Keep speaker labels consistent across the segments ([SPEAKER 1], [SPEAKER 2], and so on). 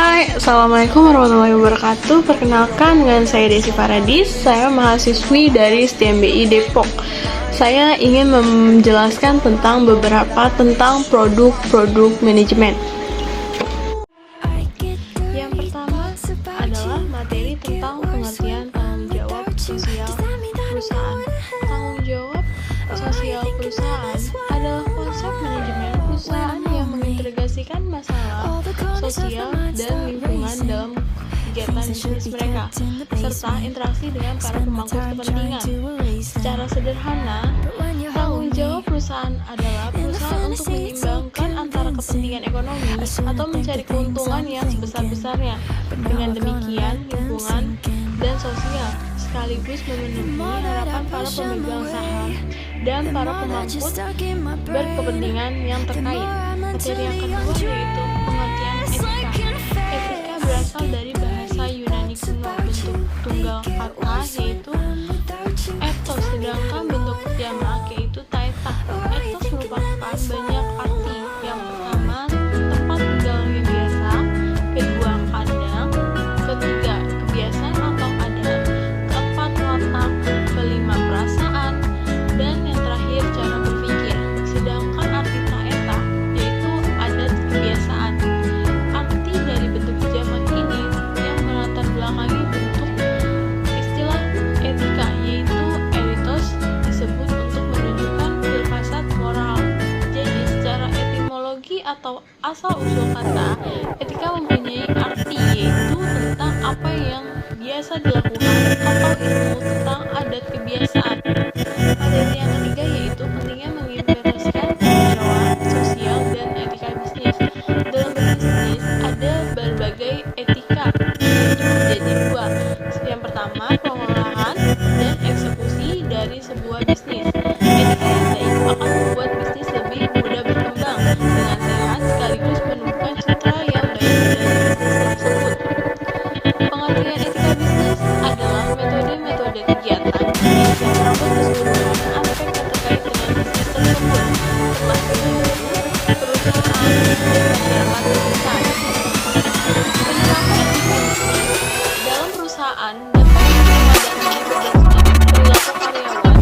[SPEAKER 1] Hai, Assalamualaikum warahmatullahi wabarakatuh. Perkenalkan, dengan saya Desi Paradis. Saya mahasiswi dari STMBI Depok. Saya ingin menjelaskan beberapa tentang produk manajemen. Yang pertama adalah materi tentang pengertian tanggung jawab sosial perusahaan. Tanggung jawab sosial perusahaan adalah konsep manajemen perusahaan yang mengintegrasikan masalah sosial dan lingkungan dalam kegiatan bisnis mereka, serta interaksi dengan para pemangku kepentingan. Secara sederhana, tanggung jawab perusahaan adalah perusahaan untuk menyeimbangkan antara kepentingan ekonomi atau mencari keuntungan yang sebesar-besarnya. Dengan demikian, lingkungan dan sosial sekaligus memenuhi harapan para pemegang saham dan para pemangku berkepentingan yang terkait. Materi yang kedua yaitu pengertian etika. Etika berasal dari bahasa Yunani kuno, bentuk tunggal kata yaitu ethos, sedangkan bentuk jamak yaitu taeta. Ethos merupakan banyak arti. Yang pertama, tempat tinggal yang biasa. Kedua, kandang. Ketiga, kebiasaan atau adat. Keempat, watak. Kelima, perasaan. Dan yang terakhir, cara berpikir. Sedangkan arti taeta yaitu adat kebiasaan. Arti dari bentuk jamak ini yang melatar belakangi bentuk istilah etika, yaitu ethos, disebut untuk menunjukkan filsafat moral. Jadi secara etimologi atau asal-usul kata, etika mempunyai arti yaitu tentang apa yang biasa dilakukan atau ilmu tentang adat kebiasaan. Materi yang ketiga yaitu pentingnya mengimplementasikan tanggung jawab sosial dan etika bisnis. Dalam berbisnis ada berbagai etika, yaitu menjadi dua. Yang pertama, pengolahan dan eksekusi dari sebuah bisnis. Etika yang baik akan membuat bisnis lebih mudah berkembang dengan sehat sekaligus menemukan citra yang baik dari bisnis tersebut. Pengertian etika bisnis adalah metode-metode kegiatan yang merambut keseluruhan aspek yang terkait dengan bisnis tersebut, termasuk perusahaan dan masyarakat sekitar. Penerapan etika bisnis dalam perusahaan dapat dipadatkan berdasarkan perilaku karyawan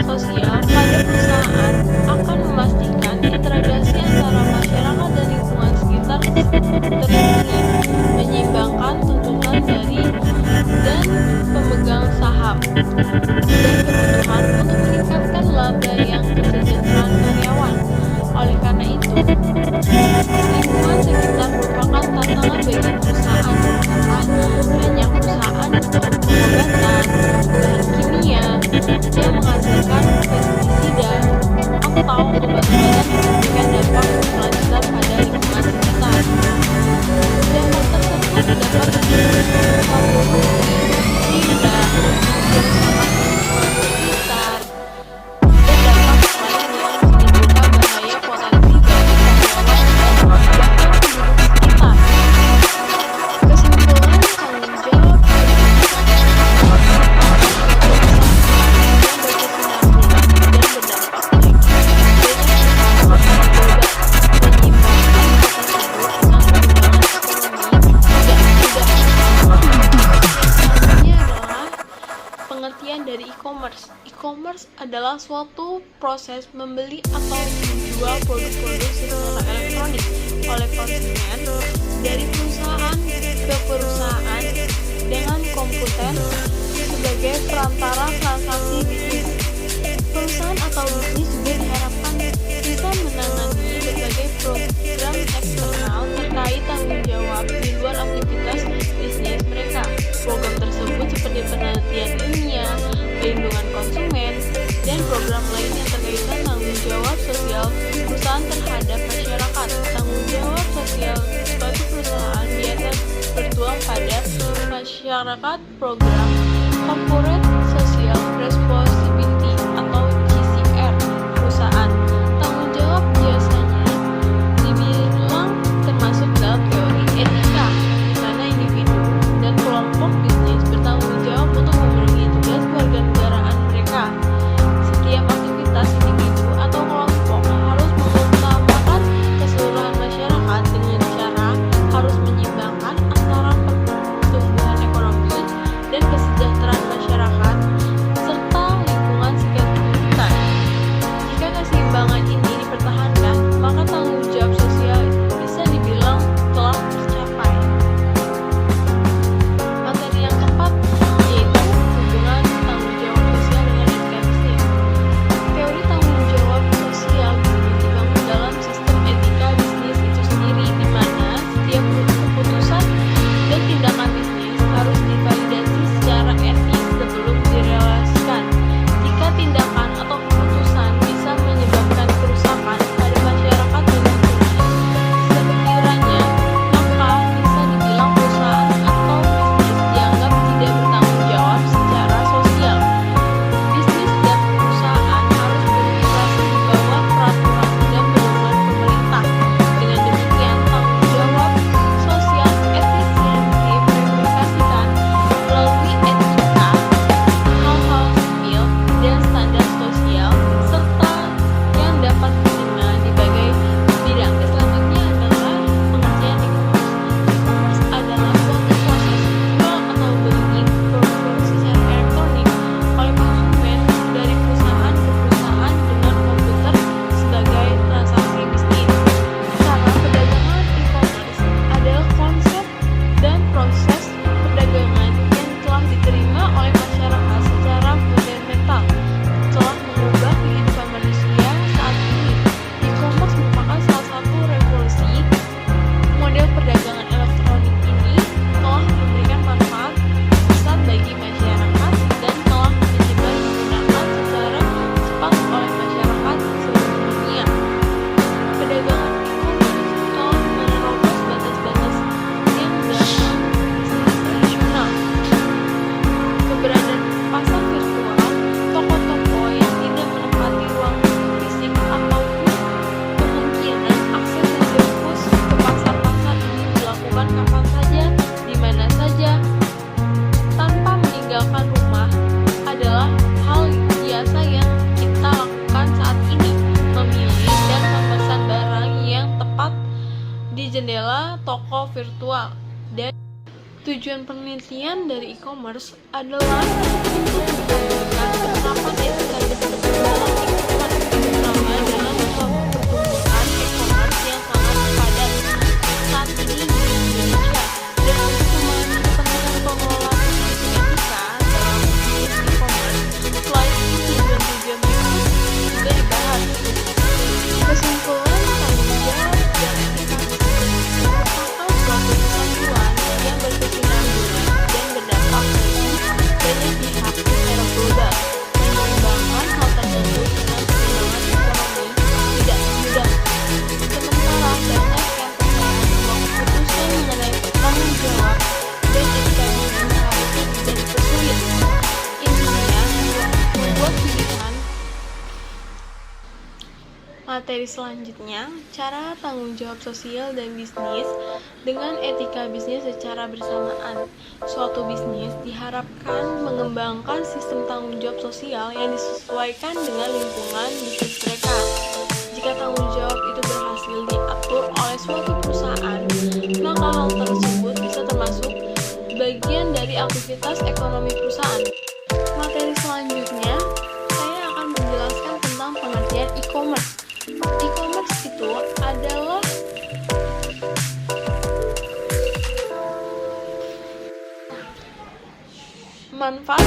[SPEAKER 1] sosial pada perusahaan akan memastikan integrasi antara masyarakat dan lingkungan sekitar terlindungi, menyeimbangkan tuntutan dari dan pemegang saham, dan kebutuhan untuk meningkatkan laba yang kesejahteraan karyawan. Oleh karena itu, lingkungan sekitar merupakan tantangan bagi perusahaan, karena banyak perusahaan pengobatan, bahan kimia yang menghasilkan pestisida atau obat-obatan memberikan dampak berkelanjutan pada lingkungan sekitar. Dampak tersebut dapat mempengaruhi limbah, kerusakan lingkungan sekitar, dan dampak lain yang menimbulkan bahaya potensi bagi karyawan dan bahkan penduduk sekitar. Kesimpulan, tanggung jawab pengertian dari e-commerce. E-commerce adalah suatu proses membeli atau menjual produk-produk secara elektronik oleh konsumen dari perusahaan ke perusahaan dengan komputer sebagai perantara transaksi bisnis. Perusahaan atau bisnis juga diharapkan bisa menangani berbagai program eksternal terkait tanggung jawab di luar aktivitas bisnis mereka. Program tersebut seperti penelitian ilmiah, perlindungan konsumen, dan program lain yang terkaitan tanggung jawab sosial perusahaan terhadap masyarakat. Tanggung jawab sosial suatu perusahaan biasa bertuang pada masyarakat masyarakat program Corporate Social Responsibility atau CSR perusahaan. Tanggung jawab biasanya dibilang termasuk dalam teori etika, di mana individu dan kelompok bisnis bertanggung jawab untuk memenuhi tugas kewarganegaraan mereka. Setiap aktivitas individu atau kelompok harus mengutamakan keseluruhan masyarakat dengan cara harus menyeimbangkan antara pertumbuhan ekonomi dan kesejahteraan masyarakat serta lingkungan sekitar. Jika keseimbangan ini dipertahankan, maka tanggung jawab sosial bisa dibilang telah tercapai. Materi yang tepat yaitu hubungan tanggung jawab sosial dengan etika bisnis. Teori tanggung jawab sosial dibangun dalam sistem etika bisnis itu sendiri, di mana setiap keputusan dan tindakan bisnis harus divalidasi secara etis sebelum direalisasikan. Jika tindakan atau keputusan bisa menyebabkan kerusakan pada masyarakat dan lingkungan sekiranya, maka bisa dibilang perusahaan atau bisnis dianggap tidak bertanggung jawab secara sosial. Bisnis dan perusahaan harus beroperasi di bawah peraturan dan pedoman pemerintah. Dengan demikian, tanggung jawab sosial etis yang diimplementasikan melalui etika, hal-hal sipil, dan standar sosial, serta yang dapat diterima di berbagai bidang. Selanjutnya adalah pengertian e-commerce. E-commerce adalah suatu proses jual atau beli produk secara elektronik oleh konsumen dari perusahaan ke perusahaan dengan komputer sebagai transaksi bisnis. Cara perdagangan e-commerce adalah konsep dan proses perdagangan yang telah diterima oleh masyarakat secara fundamental, telah mengubah kehidupan manusia saat ini. E-commerce merupakan salah satu revolusi. Model perdagangan elektronik ini telah memberikan manfaat besar bagi masyarakat dan telah menyebar digunakan secara cepat oleh masyarakat seluruh dunia. Perdagangan e-commerce telah menerobos batas-batas yang dalam bisnis tradisional. Keberadaan pasar virtual, toko-toko yang tidak menempati ruang fisik, ataupun kemungkinan akses yang direbus ke pasar-pasar ini dilakukan kapan saja, di mana saja, tanpa meninggalkan rumah adalah hal biasa yang kita lakukan saat ini. Memilih dan memesan barang yang tepat di jendela toko virtual. Dan tujuan penelitian dari e-commerce adalah untuk mengembangkan penerapan etika bisnis dalam e-commerce, terutama dalam pertumbuhan e-commerce yang sangat padat saat ini di Indonesia, dan untuk menemukan pengelola bisnis etika dalam bisnis e-commerce. Selain itu, tujuan-tujuan bisnis juga dibahas. Kesimpulan tanggung jawab dan etika bisnis merupakan suatu kesatuan yang berkesinambungan dan berdampak bagi banyak pihak secara global. Menyeimbangkan hal tersebut dengan keseimbangan ekonomi tidak mudah. Sementara banyak yang percaya bahwa keputusan mengenai tanggung jawab dan etika bisnis seharusnya tidak dipersulit. Intinya, membuat pilihan. Materi selanjutnya, cara tanggung jawab sosial dan bisnis dengan etika bisnis secara bersamaan. Suatu bisnis diharapkan mengembangkan sistem tanggung jawab sosial yang disesuaikan dengan lingkungan bisnis mereka. Jika tanggung jawab itu berhasil diatur oleh suatu perusahaan, maka hal tersebut bisa termasuk bagian dari aktivitas ekonomi perusahaan. Materi selanjutnya, saya akan menjelaskan tentang pengertian e-commerce. E-commerce itu adalah manfaat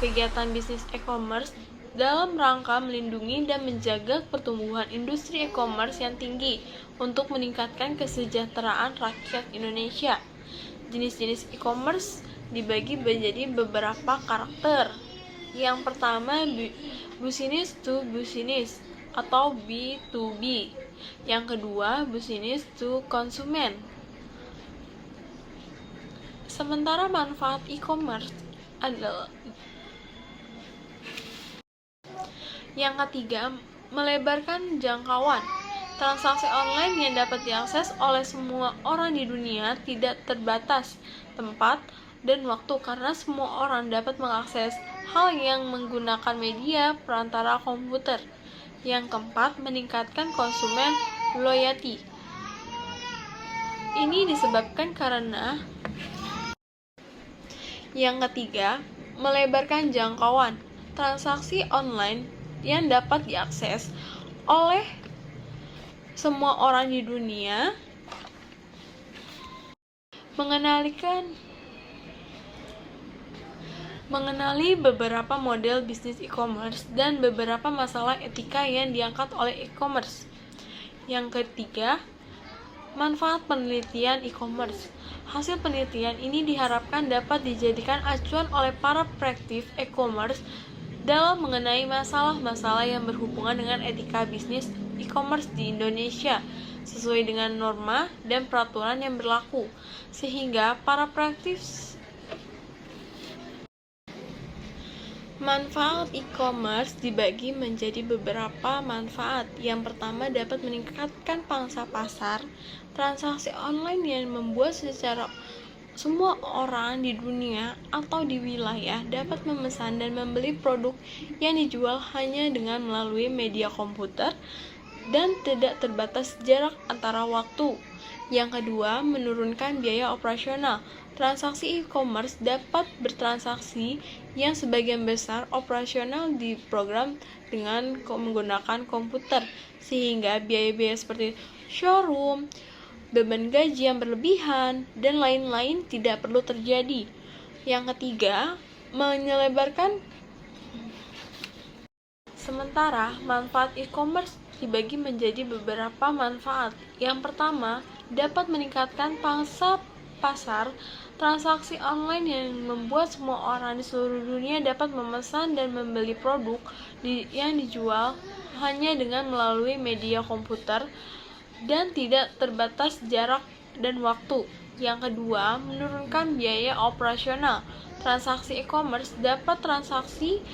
[SPEAKER 1] kegiatan bisnis e-commerce dalam rangka melindungi dan menjaga pertumbuhan industri e-commerce yang tinggi untuk meningkatkan kesejahteraan rakyat Indonesia. Jenis-jenis e-commerce dibagi menjadi beberapa karakter. Yang pertama, business to business atau B2B. Yang kedua, business to consumer. Sementara manfaat e-commerce adalah yang ketiga, melebarkan jangkauan. Transaksi online yang dapat diakses oleh semua orang di dunia tidak terbatas tempat dan waktu karena semua orang dapat mengakses hal yang menggunakan media perantara komputer. Yang keempat, meningkatkan konsumen loyalty. Ini disebabkan karena yang ketiga, melebarkan jangkauan. Transaksi online yang dapat diakses oleh semua orang di dunia mengenali beberapa model bisnis e-commerce dan beberapa masalah etika yang diangkat oleh e-commerce. Yang ketiga, manfaat penelitian e-commerce. Hasil penelitian ini diharapkan dapat dijadikan acuan oleh para praktik e-commerce dalam mengenai masalah-masalah yang berhubungan dengan etika bisnis e-commerce di Indonesia sesuai dengan norma dan peraturan yang berlaku, sehingga para praktik manfaat e-commerce dibagi menjadi beberapa manfaat. Yang pertama, dapat meningkatkan pangsa pasar. Transaksi online yang membuat secara semua orang di dunia atau di wilayah dapat memesan dan membeli produk yang dijual hanya dengan melalui media komputer dan tidak terbatas jarak antara waktu. Yang kedua, menurunkan biaya operasional. Transaksi e-commerce dapat bertransaksi yang sebagian besar operasional diprogram dengan menggunakan komputer, sehingga biaya-biaya seperti showroom, beban gaji yang berlebihan, dan lain-lain tidak perlu terjadi. Yang ketiga, menyelebarkan. Sementara manfaat e-commerce dibagi menjadi beberapa manfaat. Yang pertama, dapat meningkatkan pangsa pasar. Transaksi online yang membuat semua orang di seluruh dunia dapat memesan dan membeli produk yang dijual hanya dengan melalui media komputer dan tidak terbatas jarak dan waktu. Yang kedua, menurunkan biaya operasional. Transaksi e-commerce dapat transaksi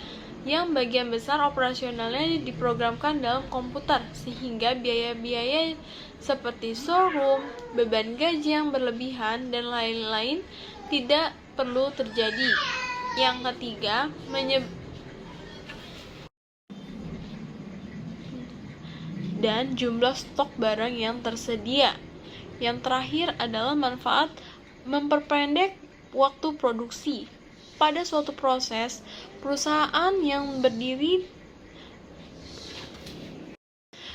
[SPEAKER 1] yang bagian besar operasionalnya diprogramkan dalam komputer, sehingga biaya-biaya seperti showroom, beban gaji yang berlebihan, dan lain-lain tidak perlu terjadi. Yang ketiga, dan jumlah stok barang yang tersedia. Yang terakhir adalah manfaat memperpendek waktu produksi. Pada suatu proses, perusahaan yang berdiri.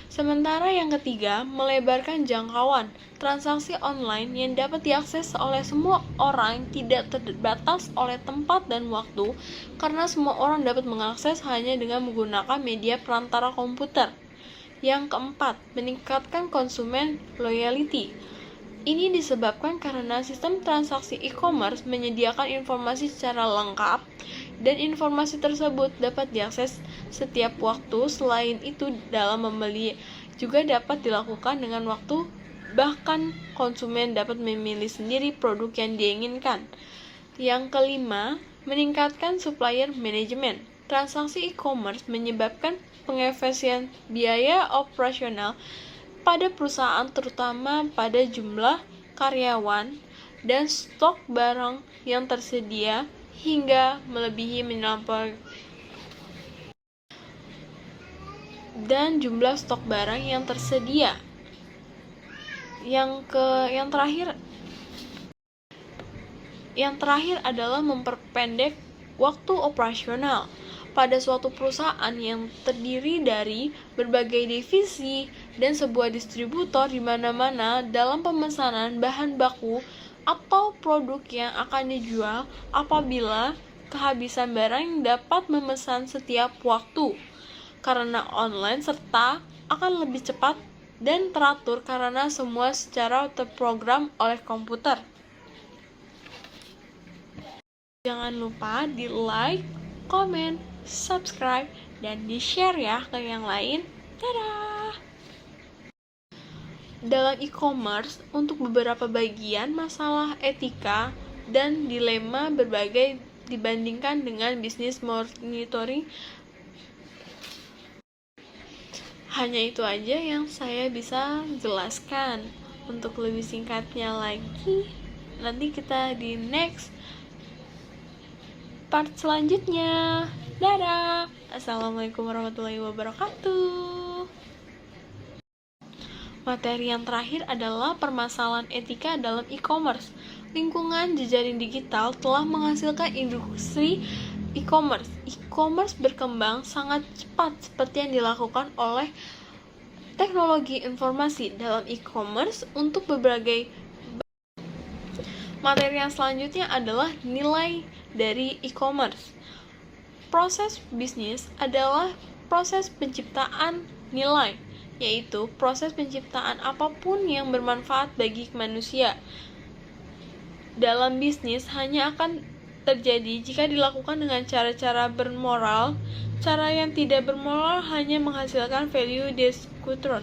[SPEAKER 1] Sementara yang ketiga, melebarkan jangkauan. Transaksi online yang dapat diakses oleh semua orang tidak terbatas oleh tempat dan waktu karena semua orang dapat mengakses hanya dengan menggunakan media perantara komputer. Yang keempat, meningkatkan konsumen loyalty. Ini disebabkan karena sistem transaksi e-commerce menyediakan informasi secara lengkap dan informasi tersebut dapat diakses setiap waktu. Selain itu, dalam membeli juga dapat dilakukan dengan waktu, bahkan konsumen dapat memilih sendiri produk yang diinginkan. Yang kelima, meningkatkan supplier management. Transaksi e-commerce menyebabkan pengefisien biaya operasional pada perusahaan, terutama pada jumlah karyawan dan stok barang yang tersedia hingga melebihi melampaui dan jumlah stok barang yang tersedia. Yang terakhir adalah memperpendek waktu operasional. Pada suatu perusahaan yang terdiri dari berbagai divisi dan sebuah distributor di mana-mana dalam pemesanan bahan baku atau produk yang akan dijual, apabila kehabisan barang yang dapat memesan setiap waktu karena online, serta akan lebih cepat dan teratur karena semua secara terprogram oleh komputer. Jangan lupa di like, komen, subscribe, dan di-share ya ke yang lain. Dadah! Dalam e-commerce, untuk beberapa bagian masalah etika dan dilema berbagai dibandingkan dengan bisnis monitoring. Hanya itu aja yang saya bisa jelaskan. Untuk lebih singkatnya lagi, nanti kita di next part selanjutnya. Dadah! Assalamualaikum warahmatullahi wabarakatuh. Materi yang terakhir adalah permasalahan etika dalam e-commerce. Lingkungan jejaring digital telah menghasilkan industri e-commerce. E-commerce berkembang sangat cepat seperti yang dilakukan oleh teknologi informasi dalam e-commerce untuk berbagai. Materi yang selanjutnya adalah nilai dari e-commerce. Proses bisnis adalah proses penciptaan nilai, yaitu proses penciptaan apapun yang bermanfaat bagi manusia. Dalam bisnis hanya akan terjadi jika dilakukan dengan cara-cara bermoral. Cara yang tidak bermoral hanya menghasilkan value destruction.